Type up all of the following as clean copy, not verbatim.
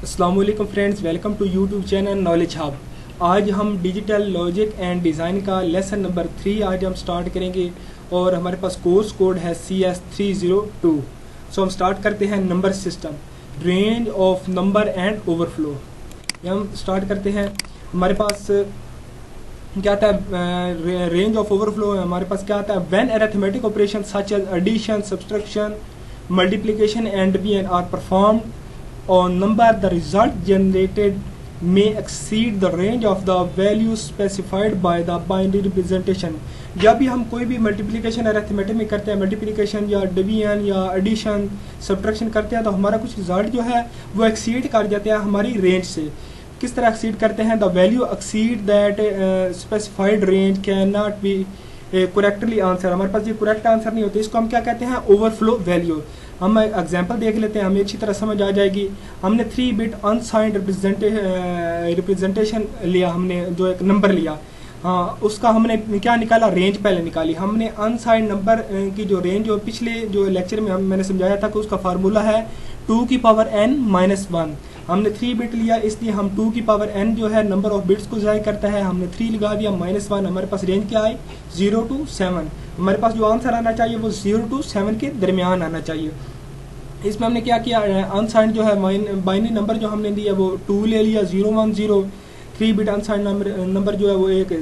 अस्सलाम वालेकुम friends, welcome to YouTube channel knowledge hub. आज हम डिजिटल लॉजिक एंड डिज़ाइन का लेसन नंबर 3 आज हम स्टार्ट करेंगे और हमारे पास कोर्स कोड है CS302। सो हम स्टार्ट करते हैं number system, range of number and overflow. ये हम स्टार्ट करते हैं। हमारे पास क्या आता है, रेंज ऑफ ओवरफ्लो है। हमारे पास क्या आता है, when arithmetic operation such as addition, subtraction, multiplication and division are performed on number, the result generated may exceed the range of the values specified by the binary representation। जब भी हम कोई भी मल्टीप्लिकेशन अरिथमेटिक में करते हैं, multiplication या division या एडिशन सब्ट्रैक्शन करते हैं, तो हमारा कुछ रिजल्ट जो है वो एक्सीड कर जाते हैं हमारी रेंज से। किस तरह एक्सीड करते हैं, the value exceed that specified range can not B correctly answer. हमारे पास ये करेक्ट आंसर नहीं होते, इसको हम क्या कहते हैं, ओवरफ्लो वैल्यू। हम एग्जांपल देख लेते हैं, हमें अच्छी तरह समझ आ जाएगी। हमने 3 बिट अनसाइंड रिप्रेजेंटेशन लिया, हमने जो एक नंबर लिया, हाँ उसका हमने क्या निकाला, रेंज पहले निकाली। हमने अनसाइंड नंबर की जो रेंज, जो पिछले जो लेक्चर में मैंने समझाया था कि उसका फार्मूला है 2 की पावर n-1। हमने 3 बिट लिया, इसलिए हम 2 की पावर n जो है नंबर ऑफ बिट्स को ज़ाहिर करता है, हमने 3 लगा दिया -1। हमारे पास रेंज क्या आई, 0 to 7। हमारे पास जो आंसर आना चाहिए वो 0 to 7 के दरमियान आना चाहिए। इसमें हमने क्या किया, अनसाइंड जो है बाइनरी नंबर जो हमने दिया वो 2 ले लिया, 0 1 0। 3 बिट अनसाइंड नंबर जो है वो एक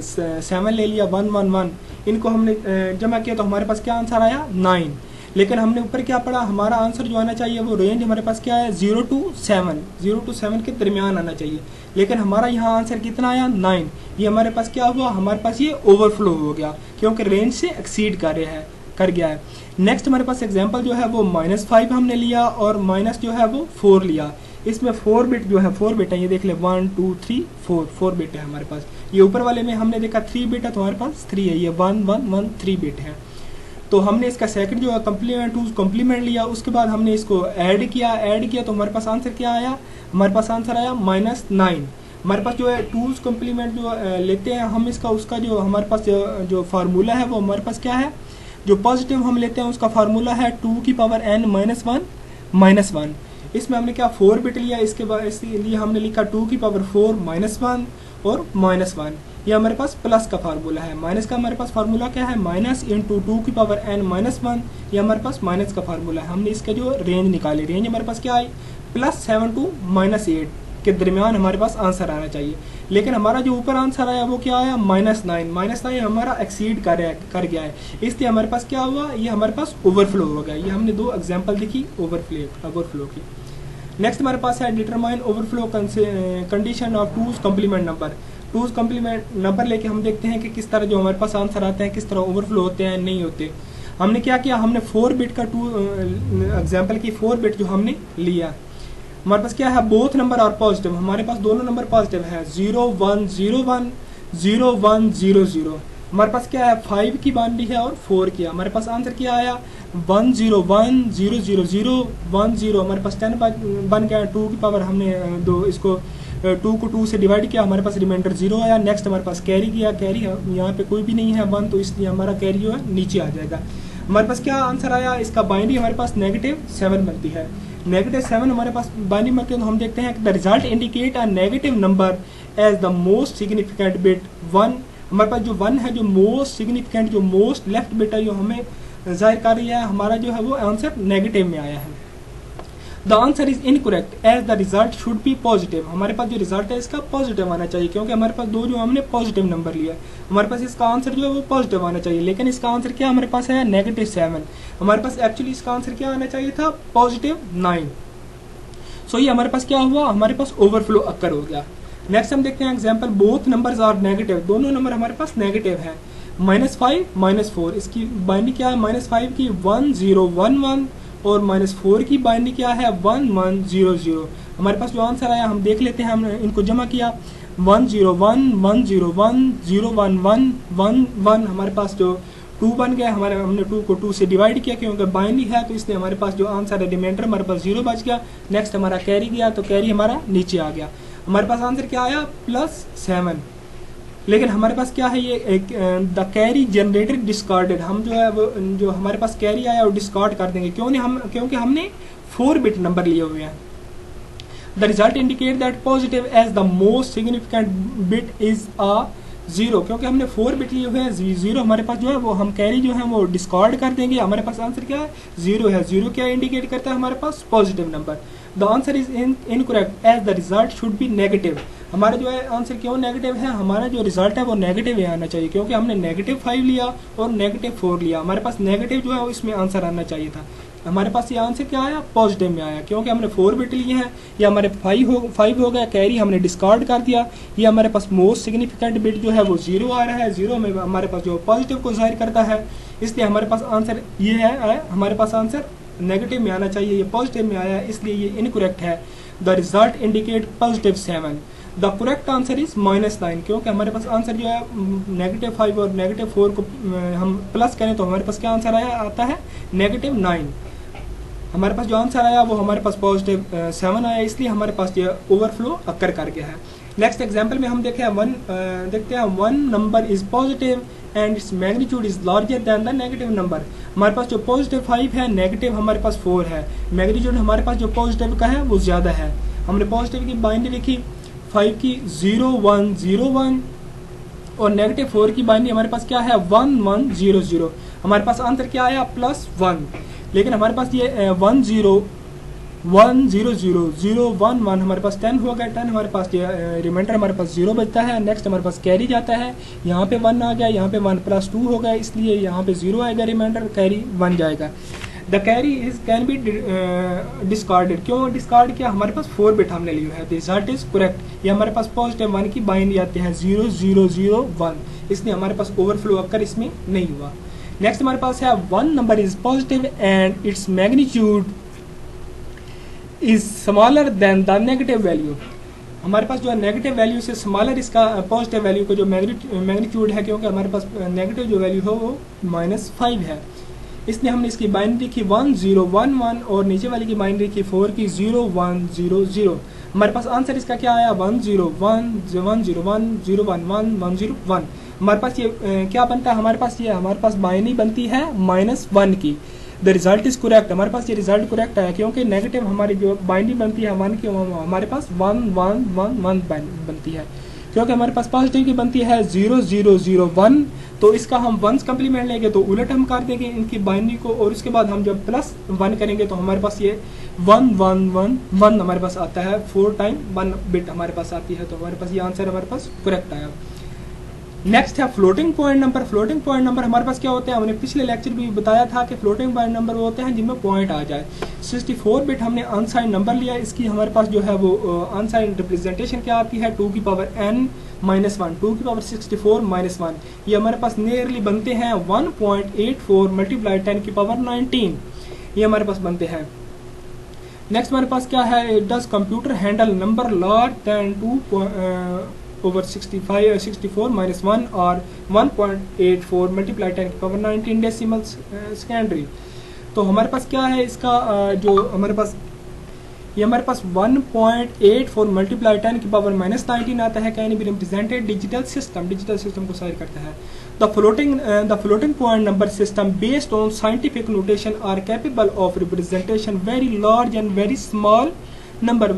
7 ले लिया, 1 1 1। इनको हमने जमा किया तो हमारे पास क्या आंसर आया, 9। लेकिन हमने ऊपर क्या पढ़ा, हमारा आंसर जो आना चाहिए वो रेंज हमारे पास क्या है, 0 to 7 के दरमियान आना चाहिए। लेकिन हमारा यहाँ आंसर कितना आया, 9। ये हमारे पास क्या हुआ, हमारे पास ये ओवरफ्लो हो गया क्योंकि रेंज से एक्सीड कर गया है। नेक्स्ट हमारे पास एग्जांपल जो है वो -5 हमने लिया और माइनस जो है वो 4 लिया। इसमें 4 बिट जो है 4 बिट है, ये देख ले 1 2 3 4 बिट है हमारे पास। ये ऊपर वाले में हमने देखा 3 बिट है तो हमारे पास 3 है, ये 1 1 1 3 बिट है। तो हमने इसका सेकंड जो है कॉम्प्लीमेंट लिया, उसके बाद हमने इसको ऐड किया तो हमारे पास आंसर क्या आया, हमारे पास आंसर आया -9। हमारे पास जो है 2's कॉम्प्लीमेंट जो लेते हैं हम, इसका उसका जो हमारे पास जो फार्मूला है वो हमारे पास क्या है, जो पॉजिटिव हम लेते हैं उसका फार्मूला है 2 की पावर n-1। इसमें हमने क्या 4 बिट लिया, इसके बाद इसलिए हमने लिखा 2 की पावर 4 -1 और -1। ये हमारे पास प्लस का फार्मूला है। माइनस का हमारे पास फार्मूला क्या है, माइनस इंटू 2 की पावर n-1। ये हमारे पास माइनस का फार्मूला है। हमने इसके जो रेंज निकाली, रेंज हमारे पास क्या आई, +7 to -8 के दरमियान हमारे पास आंसर आना चाहिए। लेकिन हमारा जो ऊपर आंसर आया वो क्या आया, -9 हमारा एक्सीड कर गया है, इसलिए हमारे पास क्या हुआ, ये हमारे पास ओवरफ्लो हो गया। ये हमने 2 एग्जांपल देखी ओवरफ्लो की। नेक्स्ट हमारे पास है determine overflow condition of 2's complement number. 2's complement number लेके हम देखते हैं कि किस तरह जो हमारे पास आंसर आते हैं, किस तरह ओवरफ्लो होते हैं, नहीं होते। हमने क्या किया, हमने 4 बिट का एग्जाम्पल की 4 बिट जो हमने लिया, हमारे पास क्या है, बोथ नंबर और पॉजिटिव। हमारे पास दोनों नंबर पॉजिटिव है, 0 1 0 1 0 1 0 0। हमारे पास क्या है, 5 की बाइनरी है और 4 की। हमारे पास आंसर क्या आया, 1 0 1 0 0 0 1 0। हमारे पास 10 बन गया। 2 की पावर हमने इसको 2 को 2 से डिवाइड किया, हमारे पास रिमाइंडर 0 आया। नेक्स्ट हमारे पास कैरी किया, कैरी यहाँ पे कोई भी नहीं है 1, तो इसलिए हमारा कैरी जो है नीचे आ जाएगा। हमारे पास क्या आंसर आया, इसका बाइनरी हमारे पास -7 बनती है। -7 हमारे पास बाइनरी बनती है, तो हम देखते हैं कि the result indicate a negative number as the most significant bit 1। हमारे पास जो 1 है, जो मोस्ट सिग्निफिकेंट, जो मोस्ट लेफ्ट बिट है, जो हमें जाहिर कर रही है, हमारा जो है वो आंसर नेगेटिव में आया है। The answer is incorrect as the result should be positive. हमारे पास जो रिजल्ट है इसका पॉजिटिव आना चाहिए, क्योंकि हमारे पास 2 जो हमने पॉजिटिव नंबर लिया, हमारे पास इसका आंसर जो है वो पॉजिटिव आना चाहिए। लेकिन इसका आंसर क्या हमारे पास है, -7। हमारे पास एक्चुअली इसका आंसर क्या आना चाहिए था, +9। सो ये हमारे पास क्या हुआ, हमारे पास ओवरफ्लो अक्कर हो गया। नेक्स्ट हम देखते हैं example, both numbers are negative. दोनों नंबर हमारे पास नेगेटिव है, -5 -4। इसकी बाइनरी क्या है, -5 की 1 0 1 1 और -4 की बाइनरी क्या है, 1 1 0 0। हमारे पास जो आंसर आया हम देख लेते हैं, हमने इनको जमा किया, 1 0 1 1 0 1 0 1 1 1 1। हमारे पास जो 2 बन गया, हमने 2 को 2 से डिवाइड किया क्योंकि बाइनरी है, तो इसलिए हमारे पास जो आंसर है रिमाइंडर हमारे पास 0 बच गया। नेक्स्ट हमारा कैरी गया, तो कैरी हमारा नीचे आ गया। हमारे पास आंसर क्या आया, +7। लेकिन हमारे पास क्या है, ये द कैरी जनरेटेड डिस्कार्डेड। हम जो है वो जो हमारे पास कैरी आया वो डिस्कार्ड कर देंगे, क्योंकि हमने 4 बिट नंबर लिए हुए हैं। The result indicate that positive as the most significant bit is a 0, क्योंकि हमने 4 बिट लिए हुए हैं, 0 हमारे पास जो है वो हम कैरी जो है वो डिस्कार्ड कर देंगे, हमारे पास आंसर क्या है 0 है। 0 क्या इंडिकेट करता है हमारे पास positive number. The answer is incorrect as the result should be negative. हमारा जो है आंसर क्यों नेगेटिव है, हमारा जो रिजल्ट है वो नेगेटिव ही आना चाहिए, क्योंकि हमने -5 लिया और -4 लिया, हमारे पास नेगेटिव जो है इसमें आंसर आना चाहिए था। हमारे पास ये आंसर क्या आया, पॉजिटिव में आया, क्योंकि हमने 4 बिट लिए हैं, ये हमारे 5 हो गया, कैरी हमने डिस्कार्ड कर दिया, ये हमारे पास मोस्ट सिग्निफिकेंट बिट जो है वो 0 आ रहा है, 0 में हमारे पास जो पॉजिटिव को जाहिर करता है, इसलिए हमारे पास आंसर ये है, हमारे पास आंसर नेगेटिव में आना चाहिए, ये पॉजिटिव में आया है, इसलिए ये इनकरेक्ट है। The result indicate positive 7। The correct answer is -9, क्योंकि हमारे पास आंसर जो है -5 और -4 को हम प्लस करें तो हमारे पास क्या आंसर आता है -9। हमारे पास जो आंसर आया वो हमारे पास पॉजिटिव 7 आया, इसलिए हमारे पास ये ओवरफ्लो अकर कर गया है। नेक्स्ट एग्जांपल में हम देखते हैं 1 number is positive and its magnitude is larger than the negative number. हमारे पास जो पॉजिटिव 5 है, नेगेटिव हमारे पास 4 है, मैग्नीट्यूड हमारे पास जो पॉजिटिव का है वो ज़्यादा है। हमने पॉजिटिव की बाइनरी लिखी 5 की 0 1 0 1 और नेगेटिव 4 की बाइनरी हमारे पास क्या है 1 1 0 0। हमारे पास आंसर क्या आया +1, लेकिन हमारे पास ये 1 0 1 0 0 0 1 1 हमारे पास 10 हो गया, 10 हमारे पास ये रिमाइंडर हमारे पास 0 बचता है। नेक्स्ट हमारे पास कैरी जाता है, यहाँ पे 1 आ गया, यहाँ पे 1 + 2 हो गया, इसलिए यहाँ पे 0 आएगा, रिमाइंडर कैरी 1 जाएगा। The carry can be discarded, क्यों डिस्कार्ड किया, हमारे पास 4 बिट हमने लिया है, रिजल्ट इज करेक्ट। ये हमारे पास पॉजिटिव 1 की बाइनरी आती है 0 0 0 1, इसलिए हमारे पास ओवरफ्लो अकर इसमें नहीं हुआ। नेक्स्ट हमारे पास है 1 number is positive and its magnitude is smaller than the negative value. हमारे पास जो है नेगेटिव वैल्यू से स्मॉलर इसका पॉजिटिव वैल्यू का जो मैग्नीट्यूड है, क्योंकि हमारे पास नेगेटिव जो वैल्यू है वो -5 है, इसलिए हमने इसकी बाइनरी की 1 0 1 1 और नीचे वाली की बाइनरी की 4 की 0 1 0 0। हमारे पास आंसर इसका क्या आया 1 0 1 1 0 1 0 1 1 1 0 1। हमारे पास ये क्या बनता है, हमारे पास बाइनरी बनती है -1 की। द रिजल्ट इज करेक्ट, हमारे पास ये रिजल्ट करेक्ट है, क्योंकि नेगेटिव हमारी जो बाइनरी बनती है 1 की, हमारे पास 1 1 1 1 बनती है, क्योंकि हमारे पास पॉजिटिव की बनती है 0 0 0 1, तो इसका हम 1s कम्प्लीमेंट लेंगे तो उलट हम कर देंगे इनकी बाइनरी को, और उसके बाद हम जब +1 करेंगे तो हमारे पास ये 1 1 1 1 हमारे पास आता है, 4 टाइम 1 बिट हमारे पास आती है, तो हमारे पास ये आंसर हमारे पास करेक्ट आया। नेक्स्ट है floating point number. Floating point number हमारे पास क्या होते हैं, हमने पिछले लेक्चर भी बताया था कि फ्लोटिंग पॉइंट नंबर वो होते हैं जिनमें पॉइंट आ जाए। 64 बिट हमने अनसाइंड नंबर लिया, इसकी हमारे पास जो है वो अनसाइंड रिप्रेजेंटेशन क्या आती है 2 की पावर n -1, 2 की पावर 64 -1, ये हमारे पास नियरली बनते हैं 1.84 × 10 की पावर 19, ये हमारे पास बनते हैं। नेक्स्ट हमारे पास क्या है, does computer handle number large than 2/64 -1 और 1.84 × 10 की पावर 19 डेसिमल सेकेंडरी। तो हमारे पास क्या है इसका जो हमारे पास ये हमारे पास 1.84 × 10 की पावर -19 आता है, can be represented digital system को साइड करता है। The floating point number system based on scientific notation are capable of representation very large and very small number,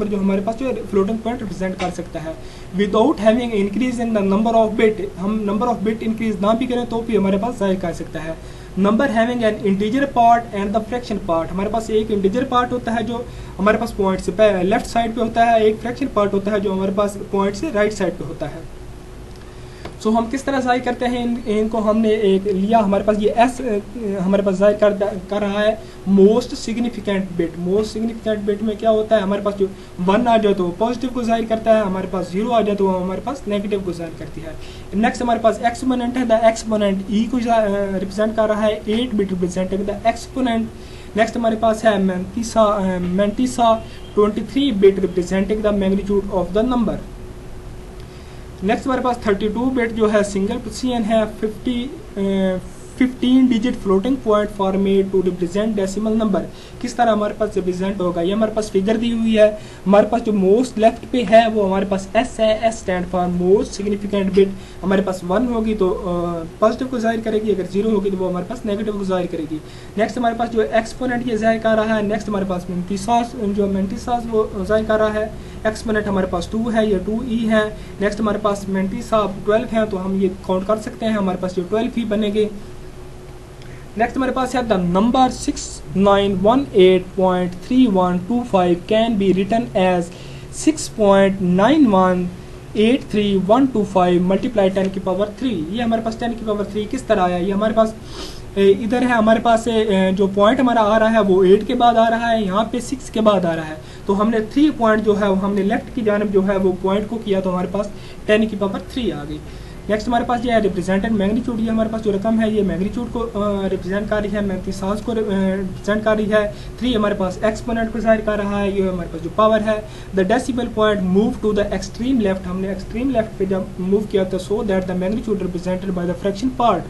जो हमारे पास जो फ्लोटिंग पॉइंट रिप्रेजेंट कर सकता है without having increase in the number of bit. हम नंबर ऑफ बिट इंक्रीज ना भी करें तो भी हमारे पास जाहिर कर सकता है। Number having an integer part and the fraction part, हमारे पास एक इंटीजर पार्ट होता है जो हमारे पास पॉइंट से लेफ्ट साइड पे होता है, एक फ्रैक्शन पार्ट होता है जो हमारे पास पॉइंट से राइट साइड पे होता है। सो हम किस तरह जाहिर करते हैं इनको, हमने एक लिया, हमारे पास ये एस हमारे पास जाहिर कर रहा है most significant bit. Most significant bit में क्या होता है, हमारे पास जो 1 आ जाए तो पॉजिटिव को जाहिर करता है, हमारे पास 0 आ जाए तो हमारे पास नेगेटिव को जाहिर करती है। नेक्स्ट हमारे पास एक्सपोनेंट है, द एक्सपोनेंट ई को रिप्रेजेंट कर रहा है 8 bit representing the exponent. Next हमारे पास है mantissa 23 bit representing the magnitude of the number. Next हमारे पास 32 बिट जो है सिंगल पोजीशन है, 15 digit floating point format to represent decimal number. किस तरह हमारे पास रिप्रेजेंट होगा, ये हमारे पास फिगर दी हुई है। हमारे पास जो मोस्ट लेफ्ट पे है वो हमारे पास एस है, S stand for most significant bit. हमारे पास 1 होगी तो पॉजिटिव को जाहिर करेगी, अगर 0 होगी तो वो हमारे पास नेगेटिव को जाहिर करेगी। नेक्स्ट हमारे पास जो एक्सपोनेंट ये जाहिर कर रहा है। नेक्स्ट हमारे पास मेंटिसास जो मेंटिसास वो जाहिर कर रहा है। एक्सपोनेंट हमारे पास 2 है, ये 2e है। नेक्स्ट हमारे पास मेंटिसा 12 है, तो हम ये काउंट कर सकते हैं, हमारे पास ये 12 ही बनेंगे। नेक्स्ट हमारे पास है the number 6918.3125 can be written as 6.9183125 multiply 10 की पावर 3। ये हमारे पास 10 की पावर 3 किस तरह आया, ये हमारे पास इधर है, हमारे पास जो पॉइंट हमारा आ रहा है वो 8 के बाद आ रहा है, यहाँ पे 6 के बाद आ रहा है। तो हमने 3 पॉइंट जो है वो हमने लेफ्ट की जानब जो है वो पॉइंट को किया, तो हमारे पास 10 की पावर 3 आ गई। नेक्स्ट हमारे पास ये है रिप्रेजेंटेड मैग्नीट्यूड। ये हमारे पास जो रकम है ये मैग्नीट्यूड को रिप्रेजेंट कर रही है, मेंटिसास को रिप्रेजेंट कर रही है। 3 हमारे पास एक्सपोनेंट को जाहिर कर रहा है, ये हमारे पास जो पावर है। The decimal point move to the extreme left, हमने एक्सट्रीम लेफ्ट पे जब मूव किया था, so that the magnitude represented by the fraction part.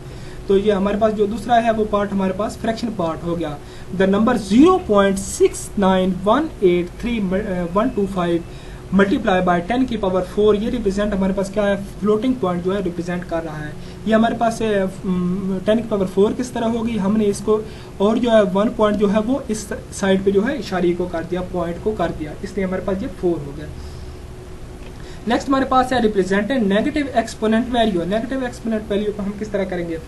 तो ये हमारे पास जो दूसरा है वो पार्ट हमारे पास फ्रैक्शन पार्ट हो गया। द नंबर 0.69183125 मल्टीप्लाई बाय 10 की पावर 4, ये रिप्रेजेंट हमारे पास क्या है, फ्लोटिंग पॉइंट जो है रिप्रेजेंट कर रहा है। ये हमारे पास 10 की पावर 4 किस तरह होगी, हमने इसको और जो है 1 पॉइंट जो है वो इस साइड पे जो है इशारे को कर दिया, पॉइंट को कर दिया, इसलिए हमारे पास ये 4 हो गया। नेक्स्ट हमारे पास है represented negative exponent value. Negative exponent value को हम किस तरह करेंगे,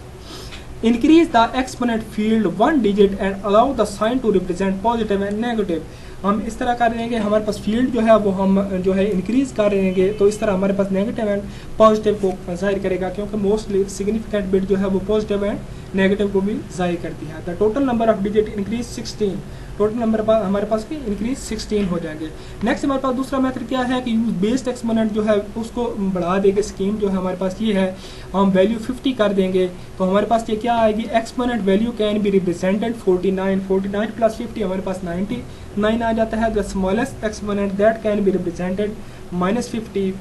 increase the exponent field 1 digit and allow the sign to represent positive and negative. हम इस तरह कर देंगे, हमारे पास फील्ड जो है वो हम जो है इंक्रीज कर देंगे, तो इस तरह हमारे पास नेगेटिव एंड पॉजिटिव को जाहिर करेगा, क्योंकि मोस्टली सिग्निफिकेंट बिट जो है वो पॉजिटिव एंड नेगेटिव को भी जाहिर करती है। The total number of digit increase 16, total number हमारे पास भी इंक्रीज 16 हो जाएंगे। नेक्स्ट हमारे पास दूसरा मेथड क्या है कि यूज बेस्ड एक्सपोनेंट जो है उसको बढ़ा देंगे। स्कीम जो है हमारे पास ये है, हम वैल्यू 50 कर देंगे, तो हमारे पास ये क्या आएगी, exponent value can be represented 49 plus 50 हमारे पास 99 आ जाता है। The smallest exponent that can be represented -50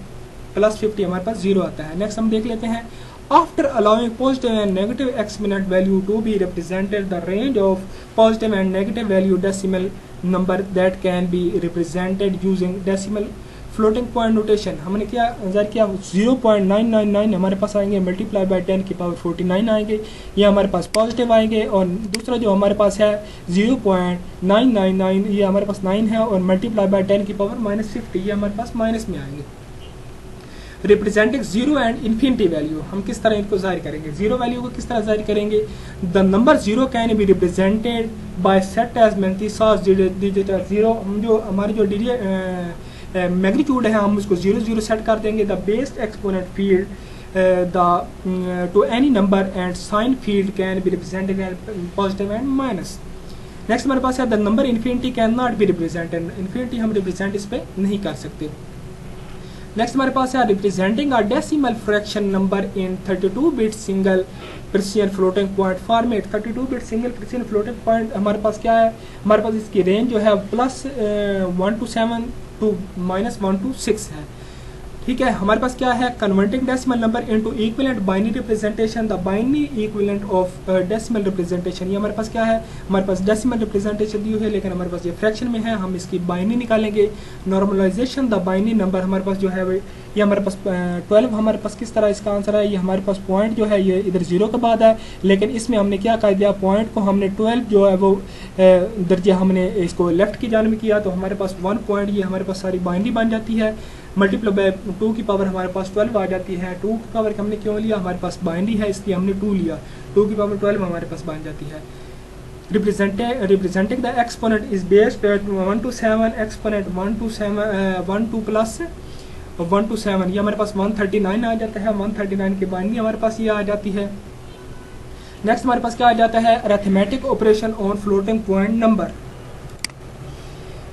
plus 50 हमारे पास 0 आता है। नेक्स्ट हम देख लेते हैं, after allowing positive and negative exponent value to be represented, the range of positive and negative value decimal number that can be represented using decimal floating point notation। हमने क्या जाहिर किया, 0.999 हमारे पास आएंगे, मल्टीप्लाई बाय 10 की पावर 49 आएंगे, ये हमारे पास पॉजिटिव आएंगे। और दूसरा जो हमारे पास है 0.999, ये हमारे पास 9 है, और मल्टीप्लाई बाय 10 की पावर -50, ये हमारे पास माइनस में आएंगे। रिप्रेजेंटिंग 0 एंड इन्फिनिटी वैल्यू, हम किस तरह इनको जाहिर करेंगे, 0 वैल्यू को किस तरह जाहिर करेंगे, the number 0 can be represented by set as mantissas digit 0। हम जो हमारी जो मैग्नीट्यूड है हम उसको 0 0 सेट कर देंगे। The based exponent field to any number and sign field can be represented as positive and minus. Next हमारे पास है the number infinity can not be represented, infinity हम रिप्रेजेंट इस पे नहीं कर सकते। नेक्स्ट हमारे पास है representing a decimal fraction number in 32 bit single precision floating point format. 32 bit single precision floating point हमारे पास क्या है, हमारे पास इसकी रेंज जो है +1 to 7 to -1 to 6 है। ठीक है, हमारे पास क्या है, converting decimal number into equivalent binary representation, the binary equivalent of decimal representation. ये हमारे पास क्या है, हमारे पास डेसिमल रिप्रेजेंटेशन दी हुई है, लेकिन हमारे पास ये फ्रैक्शन में है, हम इसकी बाइनरी निकालेंगे। नॉर्मलाइजेशन द बाइनरी नंबर, हमारे पास जो है ये हमारे पास 12 हमारे पास किस तरह इसका आंसर है, ये हमारे पास पॉइंट जो है ये इधर 0 के बाद है, लेकिन इसमें हमने क्या कर दिया, पॉइंट को हमने 12 जो है वो दर्जा हमने इसको लेफ्ट की जान में किया, तो हमारे पास 1 पॉइंट ये हमारे पास सारी बाइनरी बन जाती है। मल्टीप्लाई बाय 2 की पावर हमारे पास 12 आ जाती है। 2 की पावर हमने क्यों लिया, हमारे पास बाइनरी है इसलिए हमने 2 लिया, 2 की पावर 12 हमारे पास बन जाती है। Representing the exponent is based 1 to 7, exponent 1 to plus 1 to 7, ये हमारे पास 139 आ जाता है। 139 की बाइनरी हमारे पास ये आ जाती है। नेक्स्ट हमारे पास क्या आ जाता है, arithmetic operation on floating point number.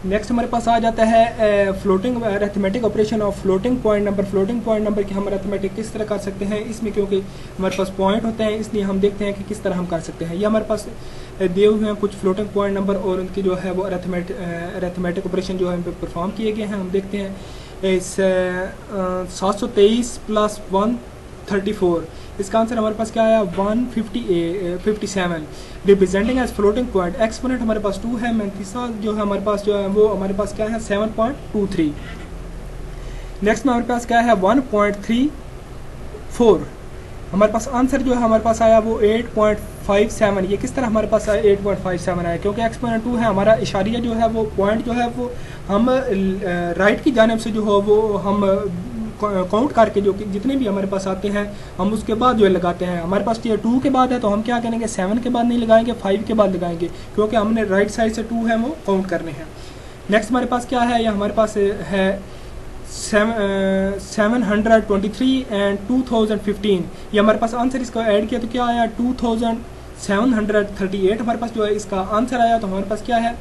Next हमारे पास आ जाता है floating arithmetic operation of floating point number. Floating point number की हम अरिथमेटिक किस तरह कर सकते हैं, इसमें क्योंकि हमारे पास पॉइंट होते हैं इसलिए हम देखते हैं कि किस तरह हम कर सकते हैं। ये हमारे पास दिए हुए हैं कुछ फ्लोटिंग पॉइंट नंबर और उनकी जो है वो अरिथमेटिक ऑपरेशन जो है परफॉर्म किए गए हैं। हम देखते हैं इस 723 + 1 34। इसका आंसर हमारे पास क्या आया 157 representing as floating point. Exponent हमारे पास 2 है, मैंतीसा जो है हमारे पास जो है वो हमारे पास क्या है 7.23। नेक्स्ट में हमारे पास क्या है 1.34। हमारे पास आंसर जो है हमारे पास आया वो 8.57। ये किस तरह हमारे पास आया 8.57 आया, क्योंकि एक्सपोनेंट 2 है, हमारा इशारिया जो है वो पॉइंट जो है वो हम राइट की जानिब से जो है वो हम काउंट करके जो कि जितने भी हमारे पास आते हैं हम उसके बाद जो है लगाते हैं। हमारे पास ये 2 के बाद है तो हम क्या करेंगे 7 के बाद नहीं लगाएंगे, 5 के बाद लगाएंगे, क्योंकि हमने राइट साइड से 2 है वो काउंट करने हैं। नेक्स्ट हमारे पास क्या है, ये हमारे पास है 723 एंड 2015। ये हमारे पास आंसर इसको ऐड किया तो क्या आया 2738 हमारे पास जो है इसका आंसर आया। तो हमारे पास क्या है,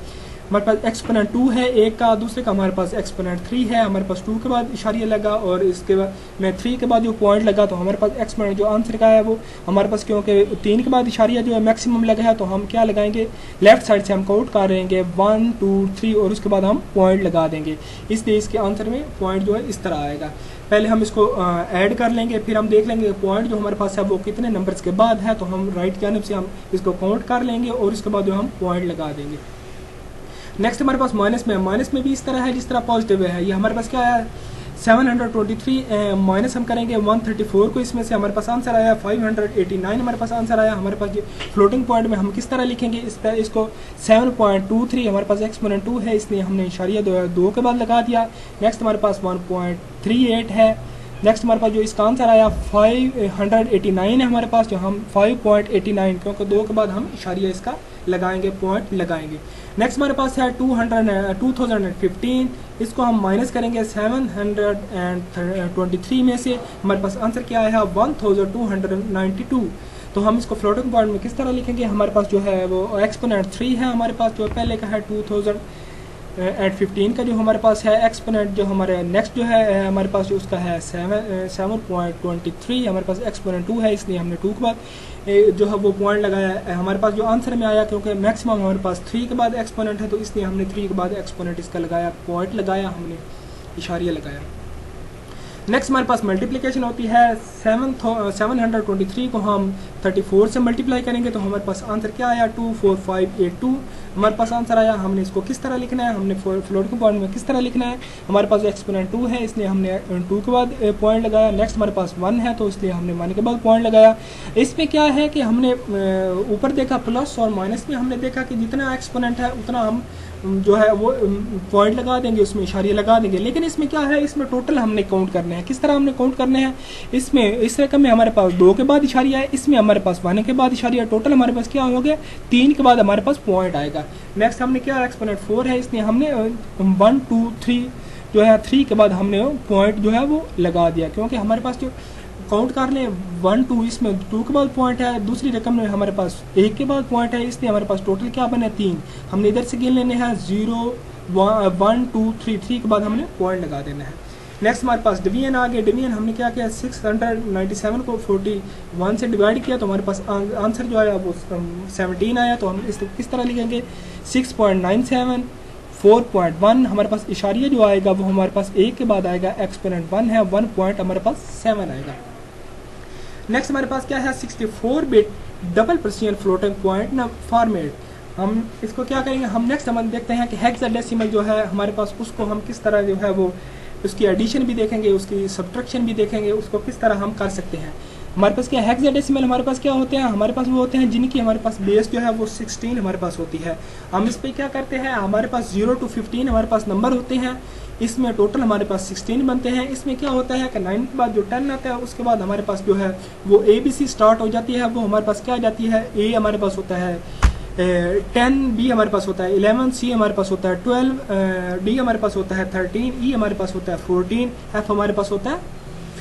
हमारे पास एक्सपोनेंट 2 है एक का, दूसरे का हमारे पास एक्सपोनेंट 3 है। हमारे पास 2 के बाद इशारिया लगा और इसके बाद में 3 के बाद जो पॉइंट लगा, तो हमारे पास एक्सपोनेंट जो आंसर का है वो हमारे पास, क्योंकि 3 के बाद इशारिया जो है मैक्सिमम लगा है तो हम क्या लगाएंगे लेफ्ट साइड से हम काउंट करेंगे 1 2 3 और उसके बाद हम पॉइंट लगा देंगे, इसलिए इसके आंसर में पॉइंट जो है इस तरह आएगा। पहले हम इसको ऐड कर लेंगे, फिर हम देख लेंगे पॉइंट जो हमारे पास है वो कितने नंबर्स के बाद है, तो हम राइट जानिब से हम इसको काउंट कर लेंगे और इसके बाद जो हम पॉइंट लगा देंगे। नेक्स्ट हमारे पास माइनस में भी इस तरह है जिस तरह पॉजिटिव है। ये हमारे पास क्या है 723 माइनस हम करेंगे 134 को, इसमें से हमारे पास आंसर आया 589 हमारे पास आंसर आया। हमारे पास फ्लोटिंग पॉइंट में हम किस तरह लिखेंगे इसको 7.23 हमारे पास एक्सपोनेंट 2 है, इसलिए हमने इशारिया 2 के बाद लगा दिया। नेक्स्ट हमारे पास 1.38 है। नेक्स्ट हमारे पास जो इसका आंसर आया 589 है हमारे पास, जो हम 5.89 क्योंकि 2 के बाद हम इशारिया इसका लगाएंगे, पॉइंट लगाएंगे। नेक्स्ट हमारे पास है 2015, इसको हम माइनस करेंगे 723 में से, हमारे पास आंसर क्या आया 1292। तो हम इसको फ्लोटिंग पॉइंट में किस तरह लिखेंगे, हमारे पास जो है वो एक्सपोनेंट 3 है हमारे पास, जो पहले का है 2015 का जो हमारे पास है एक्सपोनेंट, जो हमारे नेक्स्ट जो है हमारे पास जो उसका है 7.23 हमारे पास एक्सपोनेंट 2 है, इसलिए हमने 2 के बाद जो है वो पॉइंट लगाया। हमारे पास जो आंसर में आया, क्योंकि मैक्सिमम हमारे पास 3 के बाद एक्सपोनेंट है तो इसलिए हमने 3 के बाद एक्सपोनेंट इसका लगाया, पॉइंट लगाया, हमने इशारिया लगाया। नेक्स्ट हमारे पास मल्टीप्लिकेशन होती है 723 को हम 34 से मल्टीप्लाई करेंगे तो हमारे पास आंसर क्या आया 24582 हमारे पास आंसर आया। हमने इसको किस तरह लिखना है, हमने फ्लोटिंग पॉइंट में किस तरह लिखना है, हमारे पास एक्सपोनेंट 2 है इसलिए हमने 2 के बाद पॉइंट लगाया। नेक्स्ट हमारे पास 1 है तो इसलिए हमने 1 के बाद पॉइंट लगाया। इसमें क्या है कि हमने ऊपर देखा प्लस और माइनस में हमने देखा कि जितना एक्सपोनेंट है उतना हम जो है वो पॉइंट लगा देंगे, उसमें इशारिया लगा देंगे। लेकिन इसमें क्या है, इसमें टोटल हमने काउंट करने हैं। किस तरह हमने काउंट करने हैं, इसमें इस रकम में हमारे पास 2 के बाद इशारिया है, इसमें हमारे पास 1 के बाद इशारिया, टोटल हमारे पास क्या हो गया 3 के बाद हमारे पास पॉइंट आएगा। नेक्स्ट हमने क्या एक्सपोनेंट 4 है इसलिए हमने 1 2 3 जो है 3 के बाद हमने पॉइंट जो है वो लगा दिया, क्योंकि हमारे पास जो काउंट कर लें 1 2 इसमें 2 के बाद पॉइंट है, दूसरी रकम में हमारे पास 1 के बाद पॉइंट है, इसलिए हमारे पास टोटल क्या बने 3। हमने इधर से गिन लेने हैं 0 1 2 3 के बाद हमने पॉइंट लगा देना है। नेक्स्ट हमारे पास डिवीजन आ गया। डिवीजन हमने क्या किया 697 को 41 से डिवाइड किया तो हमारे पास आंसर जो आया वो 17 आया। तो हम इसको किस तरह लिखेंगे 6.97 4.1 हमारे पास इशारिया जो आएगा वो हमारे पास 1 के बाद आएगा, एक्सपोनेंट 1 है 1 पॉइंट हमारे पास 7 आएगा। नेक्स्ट हमारे पास क्या है 64 bit double precision floating point ना फॉर्मेट। हम इसको क्या करेंगे, हम नेक्स्ट हम देखते हैं कि हेक्साडेसिमल जो है हमारे पास उसको हम किस तरह जो है वो उसकी एडिशन भी देखेंगे, उसकी सब्ट्रैक्शन भी देखेंगे, उसको किस तरह हम कर सकते हैं। हमारे पास क्या हेक्साडेसिमल हमारे पास क्या होते हैं, हमारे पास वो होते हैं जिनकी हमारे पास बेस जो है वो 16 हमारे पास होती है। हम इस पर क्या करते हैं, हमारे पास 0 to 15 हमारे पास नंबर होते हैं, इसमें टोटल हमारे पास 16 बनते हैं। इसमें क्या होता है कि 9 के बाद जो 10 आता है उसके बाद हमारे पास जो है वो ABC स्टार्ट हो जाती है, वो हमारे पास क्या आ जाती है, A हमारे पास होता है 10, B हमारे पास होता है 11, C हमारे पास होता है 12, D हमारे पास होता है 13, E हमारे पास होता है 14, F हमारे पास होता है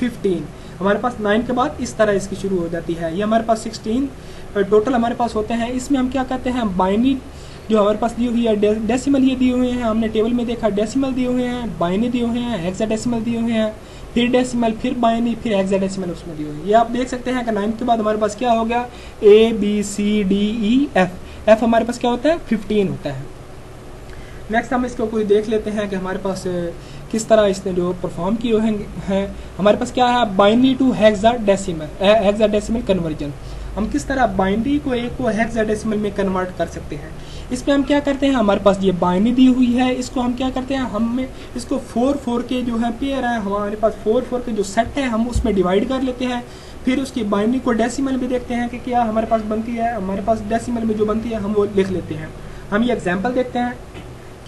15। हमारे पास 9 के बाद इस तरह इसकी शुरू हो जाती है। ये हमारे पास 16 टोटल हमारे पास होते हैं। इसमें हम क्या करते हैं, बाइनरी जो हमारे पास दी हुई है डेसिमल ये दिए हुए हैं, हमने टेबल में देखा डेसिमल दिए हुए हैं, बाइनरी दिए हुए हैं, हेक्साडेसिमल दिए हुए हैं, फिर डेसिमल, फिर बाइनरी, फिर हेक्साडेसिमल उसमें दिए हुए हैं। ये आप देख सकते हैं कि 9 के बाद हमारे पास क्या हो गया ABCDEF, F हमारे पास क्या होता है 15 होता है। नेक्स्ट हम इसको कोई देख लेते हैं कि हमारे पास किस तरह इसने जो परफॉर्म किए हैं। हमारे पास क्या है, बाइनरी टू हेक्साडेसिमल कन्वर्जन। हम किस तरह बाइनरी को एक को हेक्साडेसिमल में कन्वर्ट कर सकते हैं। इसमें हम क्या करते हैं, हमारे पास ये बाइनरी दी हुई है, इसको हम क्या करते हैं, हम इसको 4 के जो है पेयर है, हमारे पास 4 के जो सेट है हम उसमें डिवाइड कर लेते हैं। फिर उसकी बाइनरी को डेसिमल में देखते हैं कि क्या हमारे पास बनती है, हमारे पास डेसिमल में जो बनती है हम वो लिख लेते हैं। हम ये एग्जांपल देखते हैं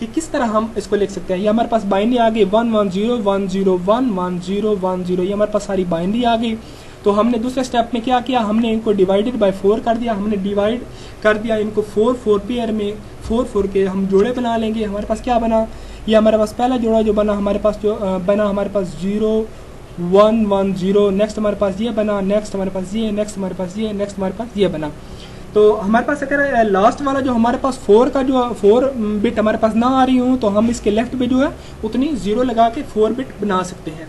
कि किस तरह हम इसको लिख सकते हैं। ये हमारे पास बाइनरी आ गई 11010110110 ये हमारे पास सारी बाइनरी आ गई। तो हमने दूसरे स्टेप में क्या किया, हमने इनको डिवाइडेड बाय 4 कर दिया, हमने डिवाइड कर दिया इनको 4 पेयर में, 4 के हम जोड़े बना लेंगे। हमारे पास क्या बना, ये हमारे पास पहला जोड़ा जो बना हमारे पास जो बना हमारे पास 0110, नेक्स्ट हमारे पास ये बना, नेक्स्ट हमारे पास ये, नेक्स्ट हमारे पास ये, नेक्स्ट हमारे पास ये बना। तो हमारे पास अगर लास्ट वाला जो हमारे पास 4 का जो 4 बिट हमारे पास ना आ रही हो तो हम इसके लेफ्ट पे जो है उतनी 0 लगा के 4 बिट बना सकते हैं।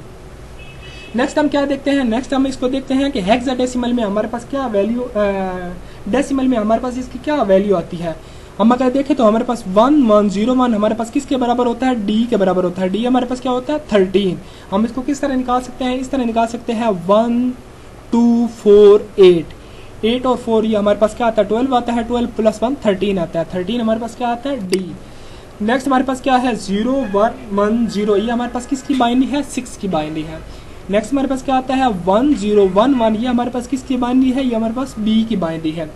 नेक्स्ट हम क्या देखते हैं, नेक्स्ट हम इसको देखते हैं कि हेक्साडेसिमल में हमारे पास क्या वैल्यू, डेसिमल में हमारे पास इसकी क्या वैल्यू आती है। हम अगर देखें तो हमारे पास 1101 हमारे पास किसके बराबर होता है, डी के बराबर होता है। डी हमारे पास क्या होता है 13। हम इसको किस तरह निकाल सकते हैं, इस तरह निकाल सकते हैं 1 2 4 8 और 4 ये हमारे पास क्या आता है 12 आता है, 12 + 1 13 आता है, 13 हमारे पास क्या आता है डी। नेक्स्ट हमारे पास क्या है 0110 ये हमारे पास किसकी बाइनरी है, 6 की बाइनरी है। नेक्स्ट हमारे पास क्या आता है 1011 ये हमारे पास किसकी बाइनरी है, ये हमारे पास बी की बाइनरी है।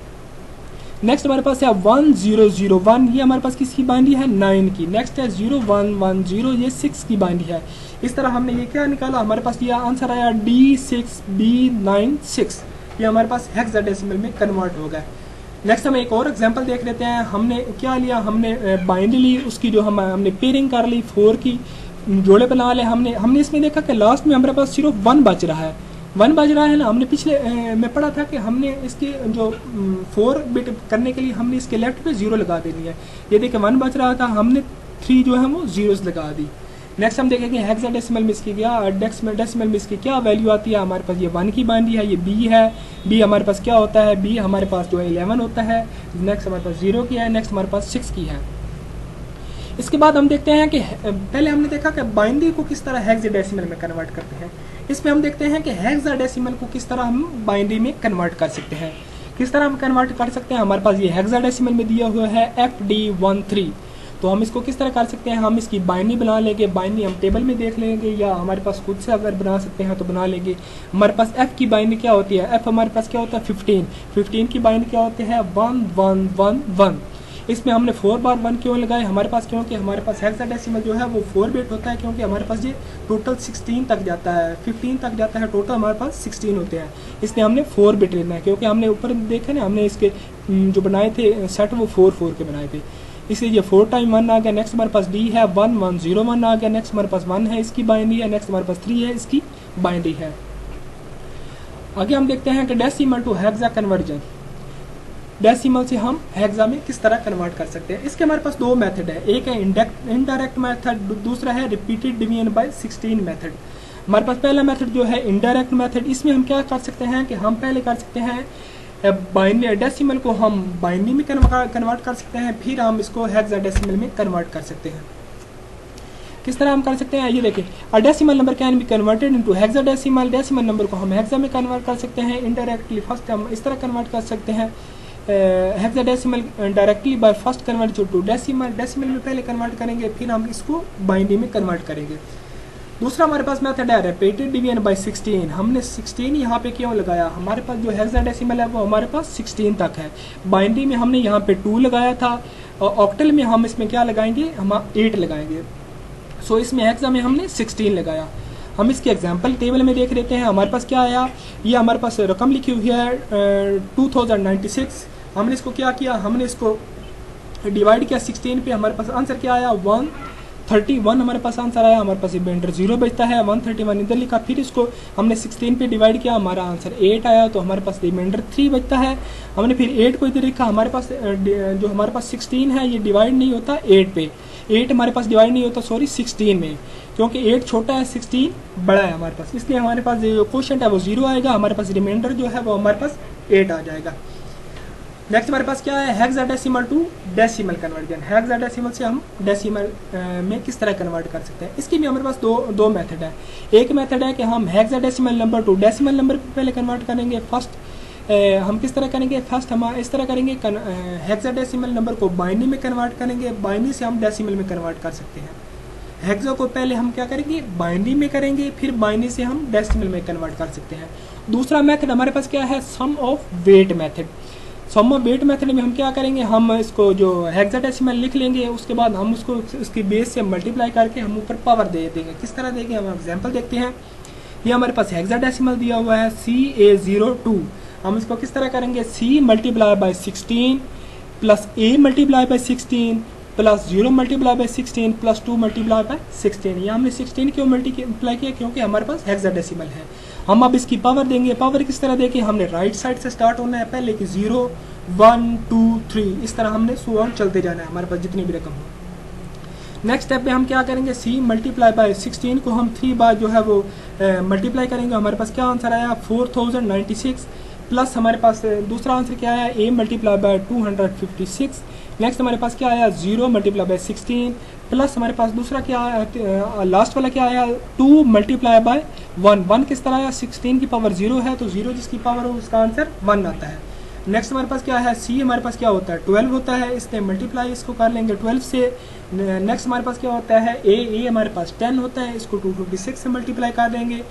नेक्स्ट हमारे पास है 1001 ये हमारे पास किसकी बाइनरी है 9 की। नेक्स्ट है 0110 ये 6 की बाइनरी है। इस तरह हमने ये क्या निकाला, हमारे पास ये आंसर आया D6B96 ये हमारे पास हेक्साडेसिमल में कन्वर्ट हो गया। नेक्स्ट हम एक और एग्जांपल देख लेते हैं। हमने क्या लिया, हमने बाइनरी ली, उसकी जो हमने पेयरिंग कर ली, 4 की जोड़े बना ले। हमने इसमें देखा कि लास्ट में हमारे पास सिर्फ 1 बच रहा है, 1 बच रहा है ना। हमने पिछले में पढ़ा था कि हमने इसके जो 4 बिट करने के लिए हमने इसके लेफ्ट पे 0 लगा देनी है। ये देखिए 1 बच रहा था, हमने 3 जो है वो 0 लगा दी। नेक्स्ट हम देखेंगे हेक्साडेसिमल में इसकी क्या, डेसिमल में इसकी क्या वैल्यू आती है। हमारे पास ये 1 की बाइनरी है, ये बी है, बी हमारे पास क्या होता है, बी हमारे पास जो है 11 होता है। नेक्स्ट हमारे पास 0 की है, नेक्स्ट हमारे पास 6 की है। इसके बाद हम देखते हैं कि पहले हमने देखा कि बाइनरी को किस तरह हेक्साडेसिमल में कन्वर्ट करते हैं। इसमें हम देखते हैं कि हेक्साडेसिमल को किस तरह हम बाइनरी में कन्वर्ट कर सकते हैं। किस तरह हम कन्वर्ट कर सकते हैं, हमारे पास ये हेक्साडेसिमल में दिया हुआ है FD13। तो हम इसको किस तरह कर सकते हैं, हम इसकी बाइनरी बना लेंगे। बाइनरी हम टेबल में देख लेंगे या हमारे पास खुद से अगर बना सकते हैं तो बना लेंगे। हमारे पास F की बाइनरी क्या होती है, F हमारे पास क्या होता है 15 की बाइनरी क्या होती है 1111। इसमें हमने 4 बार 1 क्यों लगाए हमारे पास, क्योंकि हमारे पास हेक्साडेसिमल जो है वो 4 बिट होता है, क्योंकि हमारे पास ये टोटल 16 तक जाता है, 15 तक जाता है, टोटल हमारे पास 16 होते हैं। इसलिए हमने 4 बिट लेना है, क्योंकि हमने ऊपर देखा ना हमने इसके जो बनाए थे सेट वो 4 के बनाए थे, इसलिए ये 4 टाइम 1 आ गया। नेक्स्ट हमारे पास डी है 1101 आ गया। नेक्स्ट हमारे पास 1 है इसकी बाइनरी है, नेक्स्ट हमारे पास 3 है इसकी बाइनरी है। आगे हम देखते हैं कि decimal to hexa conversion, decimal से हम हेक्सा में किस तरह कन्वर्ट कर सकते हैं। इसके हमारे पास 2 मेथड है, एक है इनडायरेक्ट मेथड, दूसरा है रिपीटेड डिवीजन बाय 16 मेथड। हमारे पास पहला मेथड जो है इनडायरेक्ट मेथड, इसमें हम क्या कर सकते हैं कि हम पहले कर सकते हैं बाइनरी डेसिमल को हम बाइनरी में कन्वर्ट कर सकते हैं, फिर हम इसको हेक्साडेसिमल में कन्वर्ट कर सकते हैं। किस तरह हम कर सकते हैं, ये देखिए a decimal number can be converted into hexadecimal, decimal number को हम हेक्सा में कन्वर्ट कर सकते हैं। इनडायरेक्टली फर्स्ट हम इस तरह कन्वर्ट कर सकते हैं hexadecimal directly by first convert to decimal, decimal में पहले कन्वर्ट करेंगे फिर हम इसको बाइनरी में कन्वर्ट करेंगे। दूसरा हमारे पास मेथड है रिपीटेड डिवीजन बाय 16। हमने 16 यहाँ पे क्यों लगाया, हमारे पास जो हेक्साडेसिमल है वो हमारे पास 16 तक है। बाइनरी में हमने यहाँ पे 2 लगाया था और ऑक्टल में हम इसमें क्या लगाएंगे, हम 8 लगाएंगे। सो इसमें हेक्सा में हमने 16 लगाया। हम इसके एग्जाम्पल टेबल में देख लेते हैं। हमारे पास क्या आया, ये हमारे पास रकम लिखी हुई है 2096। हमने इसको क्या किया, हमने इसको डिवाइड किया 16 पे, हमारे पास आंसर क्या आया 131 हमारे पास आंसर आया। हमारे पास रिमाइंडर 0 बचता है, 131 इधर लिखा, फिर इसको हमने 16 पे डिवाइड किया, हमारा आंसर 8 आया, तो हमारे पास रिमाइंडर 3 बचता है। हमने फिर 8 को इधर लिखा, हमारे पास जो हमारे पास 16 है ये डिवाइड नहीं होता 8 पे, 8 हमारे पास डिवाइड नहीं होता 16 में, क्योंकि 8 छोटा है 16 बड़ा है हमारे पास, इसलिए हमारे पास जो क्वोशंट है वो 0 आएगा। हमारे पास रिमाइंडर जो है वो हमारे पास 8 आ जाएगा। नेक्स्ट हमारे पास क्या है, hexadecimal to decimal conversion. Hexadecimal से हम डेसिमल में किस तरह कन्वर्ट कर सकते हैं, इसकी भी हमारे पास दो मेथड है। एक मेथड है कि हम hexadecimal number two decimal number पहले कन्वर्ट करेंगे। फर्स्ट हम किस तरह करेंगे, फर्स्ट हम इस तरह करेंगे, हेक्साडेसिमल नंबर को बाइनरी में कन्वर्ट करेंगे, बाइनरी से हम डेसिमल में कन्वर्ट कर सकते हैं। हेक्सा को पहले हम क्या करेंगे, बाइनरी में करेंगे, फिर बाइनरी से हम डेसिमल में कन्वर्ट कर सकते हैं। दूसरा मेथड हमारे पास क्या है, sum of weight method. Sum of weight method में हम क्या करेंगे, हम इसको जो हेक्साडेसिमल लिख लेंगे, उसके बाद हम उसको उसकी बेस से मल्टीप्लाई करके हम ऊपर पावर दे देंगे। किस तरह देंगे, हम एग्जांपल देखते हैं। ये हमारे पास हेक्साडेसिमल दिया हुआ है CA02, हम इसको किस तरह करेंगे, C multiply by 16 plus A multiply by 16 plus 0 multiply by 16 plus 2 multiply by 16। ये हमने 16 क्यों मल्टीप्लाई किया, क्योंकि हमारे पास हेक्साडेसिमल है। हम अब इसकी पावर देंगे, पावर किस तरह देंगे, हमने राइट साइड से स्टार्ट होना है पहले कि 0 1 2 3, इस तरह हमने सो ऑन चलते जाना है हमारे पास जितनी भी रकम हो। नेक्स्ट स्टेप में हम क्या करेंगे, C मल्टीप्लाई बाय 16 को हम 3 बार जो है वो मल्टीप्लाई करेंगे। हमारे पास क्या आंसर आया, 4096 प्लस हमारे पास दूसरा आंसर क्या आया, A मल्टीप्लाई बाय 256। नेक्स्ट हमारे पास क्या आया, 0 मल्टीप्लाई बाय 16 प्लस हमारे पास दूसरा क्या आया, लास्ट वाला क्या आया, 2 मल्टीप्लाई बाय 1 किस तरह आया, 16 की पावर 0 है तो 0 जिसकी पावर हो उसका आंसर 1 आता है। नेक्स्ट हमारे पास क्या है, C हमारे पास क्या होता है, 12 होता है, इसने मल्टीप्लाई इसको कर लेंगे 12 से। नेक्स्ट हमारे पास क्या होता है, A हमारे पास 10 होता है, इसको 256 से मल्टीप्लाई कर देंगे।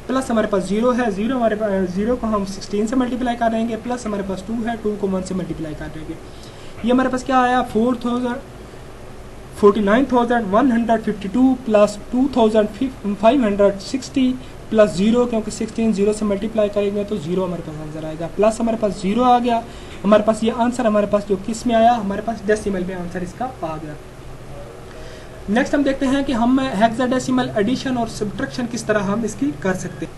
प्लस हमारे पास 0 है, 0 हमारे पास 0 को हम 16 से मल्टीप्लाई कर देंगे, प्लस हमारे पास 2 है, 2 को 1 से मल्टीप्लाई कर देंगे। ये हमारे पास क्या आया, 49,152 प्लस 2,560 प्लस 0, क्योंकि 16 0 से मल्टीप्लाई करेंगे तो 0 हमारे पास आंसर आएगा। प्लस हमारे पास 0 आ गया, हमारे पास ये आंसर हमारे पास जो किस में आया, हमारे पास डेसिमल में आंसर इसका आ गया। नेक्स्ट हम देखते हैं कि हम हेक्साडेसिमल एडिशन और सब्ट्रैक्शन किस तरह हम इसकी कर सकते हैं।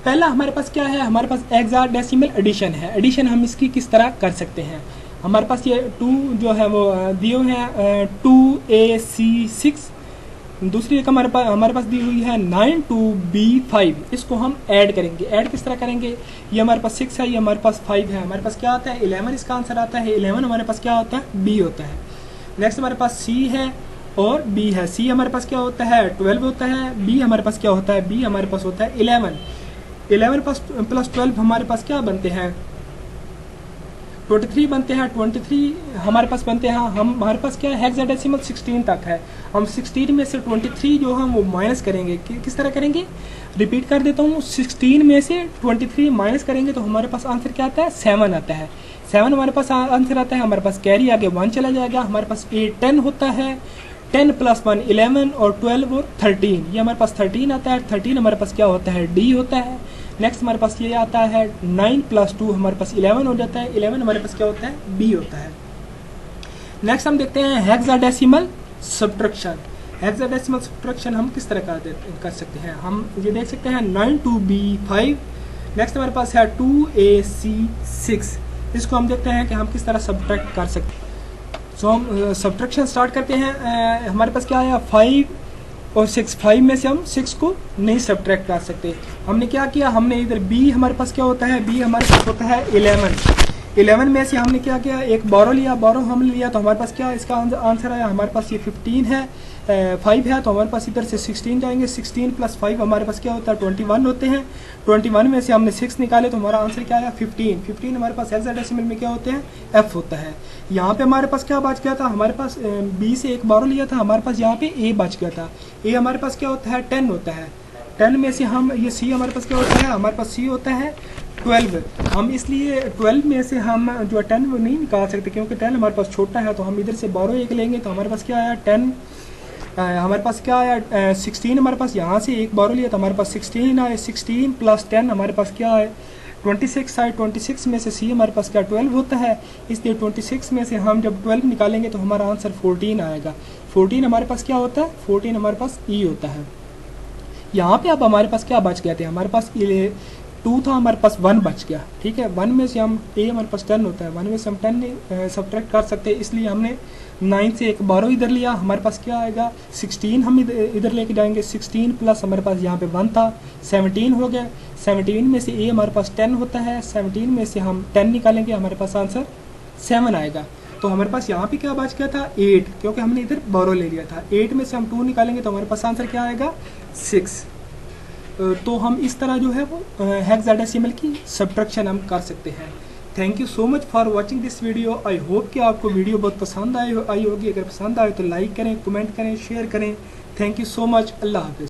पहला हमारे पास क्या है, हमारे पास हेक्साडेसिमल एडिशन है। एडिशन हम इसकी किस तरह कर सकते हैं, हमारे पास ये 2 जो है वो दिए हुए हैं 2AC6, दूसरी रकम हमारे पास दी हुई है 92B5, इसको हम ऐड करेंगे। ऐड किस तरह करेंगे, ये हमारे पास 6 है, ये हमारे पास 5 है, हमारे पास क्या आता है 11, इसका आंसर आता है 11। हमारे पास क्या होता है, B होता है। नेक्स्ट हमारे पास C है और B है। C हमारे पास क्या होता है 12 होता है, B हमारे पास क्या होता है, B हमारे पास होता है 11। 11 प्लस 12 हमारे पास क्या बनते हैं, 23 बनते हैं। 23 हमारे पास बनते हैं, हमारे पास क्या है, हेक्साडेसिमल 16 तक है। हम 16 में से 23 जो हम वो माइनस करेंगे, किस तरह करेंगे, रिपीट कर देता हूँ, 16 में से 23 माइनस करेंगे तो हमारे पास आंसर क्या आता है, 7 आता है। 7 हमारे पास आंसर आता है, हमारे पास कैरी आगे 1 चला जाएगा, हमारे पास 10 होता है। 10 प्लस 1 11 और 12 और 13, ये हमारे पास 13 आता है। 13 हमारे पास क्या होता है, D होता है। नेक्स्ट हमारे पास ये आता है 9 प्लस 2 हमारे पास 11 हो जाता है। 11 हमारे पास क्या होता है, B होता है। नेक्स्ट हम देखते हैं हेक्साडेसिमल सब्ट्रैक्शन। हेक्साडेसिमल सब्ट्रैक्शन हम किस तरह कर सकते हैं, हम ये देख सकते हैं 92B5। नेक्स्ट हमारे पास है 2AC6, इसको हम देखते हैं कि हम किस तरह सब्ट्रैक्ट कर सकते हैं। सो हम सब्ट्रैक्शन स्टार्ट करते हैं। हमारे पास क्या आया 5 और 6, 5 में से हम 6 को नहीं सब्ट्रैक्ट कर सकते। हमने क्या किया, हमने इधर B हमारे पास क्या होता है, B हमारे पास होता है 11। 11 में से हमने क्या किया, एक बोरो लिया, बोरो हमने लिया तो हमारे पास क्या इसका आंसर आया, हमारे पास ये 15 है, 5 है तो हमारे पास इधर से 16 जाएंगे। 16 प्लस 5 हमारे पास क्या होता है 21 होते हैं। 21 में से हमने 6 निकाले तो हमारा आंसर क्या आया 15। 15 हमारे पास हेक्साडेसिमल में क्या होते हैं, F होता है। यहाँ पे हमारे पास क्या बच गया था, हमारे पास B से एक बोरो लिया था, हमारे पास यहाँ पे A बच गया था। A हमारे पास क्या होता है 10 होता है। 10 में से हम ये C हमारे पास क्या होता है, हमारे पास C होता है 12। हम इसलिए 12 में से हम जो 10 वो नहीं निकाल सकते क्योंकि 10 हमारे पास छोटा है, तो हम इधर से बोरो एक लेंगे तो हमारे पास क्या आया 10। हमारे पास क्या आया 16, हमारे पास यहाँ से एक बोरो लिया तो हमारे पास 16 आए। 16 प्लस 10 हमारे पास क्या है 26 आए। 26 में से C हमारे पास क्या 12 होता है, इसलिए 26 में से हम जब 12 निकालेंगे तो हमारा आंसर 14 आएगा। 14 हमारे पास क्या होता है, 14 हमारे पास E होता है। यहाँ पे अब हमारे पास क्या बच गए थे, हमारे पास 2 था, हमारे पास 1 बच गया, ठीक है। 1 में से हम a हमारे पास 10 होता है, 1 में से हम 10 सब्ट्रैक्ट कर सकते हैं, इसलिए हमने 9 से एक 12 इधर लिया, हमारे पास क्या आएगा 16 हम इधर लेके जाएंगे, 16 प्लस हमारे पास यहाँ पे 1 था 17 हो गया। 17 में से a हमारे पास 10 होता है, 17 में से हम 10 निकालेंगे, हमारे पास आंसर 7 आएगा। तो हमारे पास यहाँ पे क्या बच गया था 8, क्योंकि हमने इधर बोरो ले लिया था। 8 में से हम 2 निकालेंगे तो हमारे पास आंसर क्या आएगा 6। तो हम इस तरह जो है वो हेक्साडेसिमल की सब्ट्रैक्शन हम कर सकते हैं। Thank you so much for watching this video. I hope कि आपको वीडियो बहुत पसंद आई होगी। अगर पसंद आए तो लाइक करें, कमेंट करें, शेयर करें। Thank you so much. अल्लाह हाफिज़।